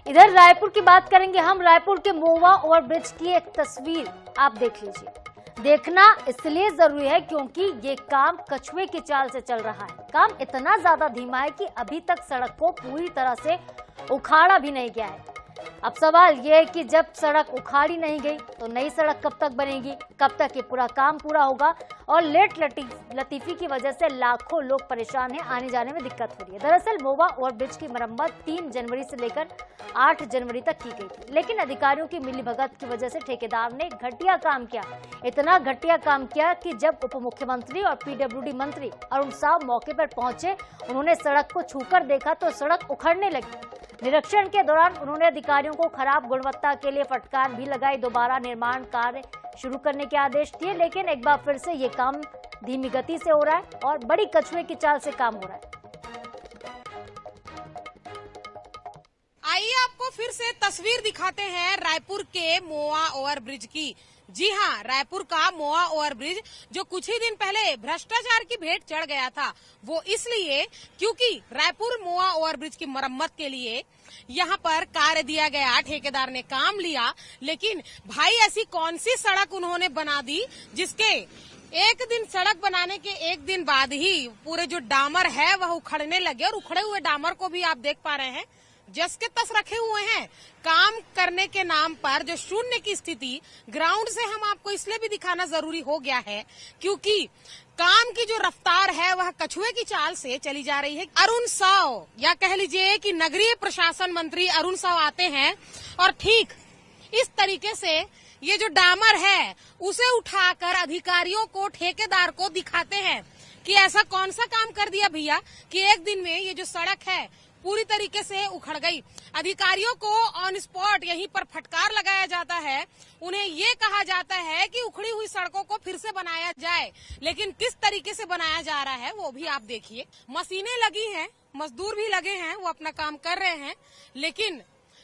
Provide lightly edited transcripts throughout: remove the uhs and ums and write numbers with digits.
इधर रायपुर की बात करेंगे हम। रायपुर के मोवा ओवरब्रिज की एक तस्वीर आप देख लीजिए। देखना इसलिए जरूरी है क्योंकि ये काम कछुए की चाल से चल रहा है। काम इतना ज्यादा धीमा है कि अभी तक सड़क को पूरी तरह से उखाड़ा भी नहीं गया है। अब सवाल ये है कि जब सड़क उखाड़ी नहीं गई तो नई सड़क कब तक बनेगी, कब तक ये पूरा काम पूरा होगा। और लेट लतीफी की वजह से लाखों लोग परेशान हैं, आने जाने में दिक्कत हो रही है। दरअसल मोवा ओवरब्रिज की मरम्मत 3 जनवरी से लेकर 8 जनवरी तक की गई थी, लेकिन अधिकारियों की मिलीभगत की वजह से ठेकेदार ने घटिया काम किया। इतना घटिया काम किया कि जब उप मुख्यमंत्री और पीडब्ल्यूडी मंत्री अरुण साव मौके पर पहुंचे, उन्होंने सड़क को छूकर देखा तो सड़क उखड़ने लगी। निरीक्षण के दौरान उन्होंने अधिकारियों को खराब गुणवत्ता के लिए फटकार भी लगाई, दोबारा निर्माण कार्य शुरू करने के आदेश दिए। लेकिन एक बार फिर से ये काम धीमी गति से हो रहा है और बड़ी कछुए की चाल से काम हो रहा है। आइए आपको फिर से तस्वीर दिखाते हैं रायपुर के मोवा ओवरब्रिज की। जी हाँ, रायपुर का मोवा ओवरब्रिज जो कुछ ही दिन पहले भ्रष्टाचार की भेंट चढ़ गया था, वो इसलिए क्योंकि रायपुर मोवा ओवरब्रिज की मरम्मत के लिए यहाँ पर कार्य दिया गया, ठेकेदार ने काम लिया। लेकिन भाई ऐसी कौन सी सड़क उन्होंने बना दी जिसके एक दिन सड़क बनाने के एक दिन बाद ही पूरे जो डामर है वह उखड़ने लगे। और उखड़े हुए डामर को भी आप देख पा रहे हैं, जस के तस रखे हुए हैं। काम करने के नाम पर जो शून्य की स्थिति ग्राउंड से हम आपको इसलिए भी दिखाना जरूरी हो गया है क्योंकि काम की जो रफ्तार है वह कछुए की चाल से चली जा रही है। अरुण साव या कह लीजिए कि नगरीय प्रशासन मंत्री अरुण साव आते हैं और ठीक इस तरीके से ये जो डामर है उसे उठाकर अधिकारियों को, ठेकेदार को दिखाते हैं कि ऐसा कौन सा काम कर दिया भैया कि एक दिन में ये जो सड़क है पूरी तरीके से उखड़ गई। अधिकारियों को ऑन स्पॉट यहीं पर फटकार लगाया जाता है। उन्हें ये कहा जाता है कि उखड़ी हुई सड़कों को फिर से बनाया जाए, लेकिन किस तरीके से बनाया जा रहा है वो भी आप देखिए। मशीनें लगी हैं, मजदूर भी लगे हैं, वो अपना काम कर रहे हैं, लेकिन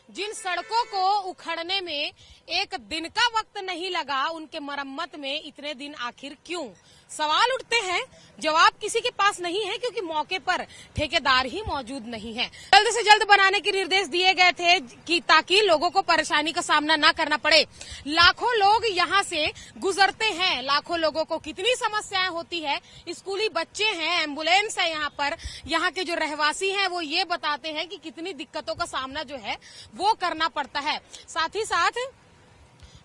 जिन सड़कों को उखड़ने में एक दिन का वक्त नहीं लगा, उनके मरम्मत में इतने दिन आखिर क्यों? सवाल उठते हैं, जवाब किसी के पास नहीं है क्योंकि मौके पर ठेकेदार ही मौजूद नहीं है। जल्द से जल्द बनाने के निर्देश दिए गए थे कि ताकि लोगों को परेशानी का सामना न करना पड़े। लाखों लोग यहाँ से गुजरते हैं, लाखों लोगों को कितनी समस्याएं होती है। स्कूली बच्चे हैं, एम्बुलेंस है यहाँ पर, यहाँ के जो रहवासी हैं वो ये बताते हैं कि कितनी दिक्कतों का सामना जो है वो करना पड़ता है। साथ ही साथ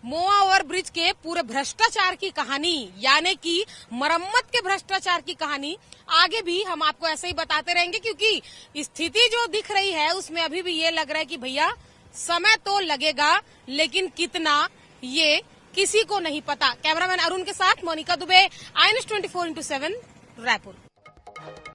मोवा ओवरब्रिज के पूरे भ्रष्टाचार की कहानी, यानी कि मरम्मत के भ्रष्टाचार की कहानी आगे भी हम आपको ऐसे ही बताते रहेंगे क्योंकि स्थिति जो दिख रही है उसमें अभी भी ये लग रहा है कि भैया समय तो लगेगा, लेकिन कितना ये किसी को नहीं पता। कैमरामैन अरुण के साथ मोनिका दुबे, INS 24x7 रायपुर।